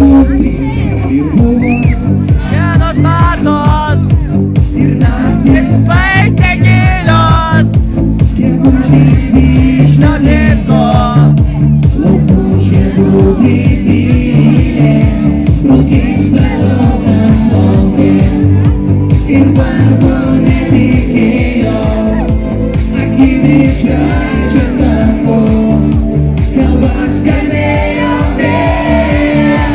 Ir buvo Dienos marnos ir naktis, baisiai gilios, gegužės vyšna liko laukų žiedų pripylė, brukės galvotan laukė ir vargo netikėjo, akimis žaidžia tango, kalbas kalbėjo vėjas.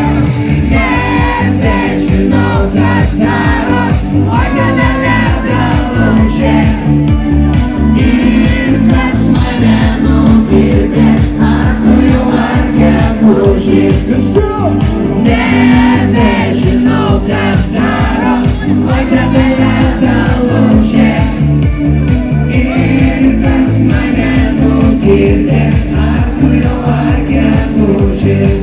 Nežinau, kas daros, oi kada ledą laužė ir kas mane nupirkė, ar tu jau ar gegužės. Nežinau, kas daros, oi kada ledą laužė ir kas mane nupirkė, ar tu jau ar gegužės.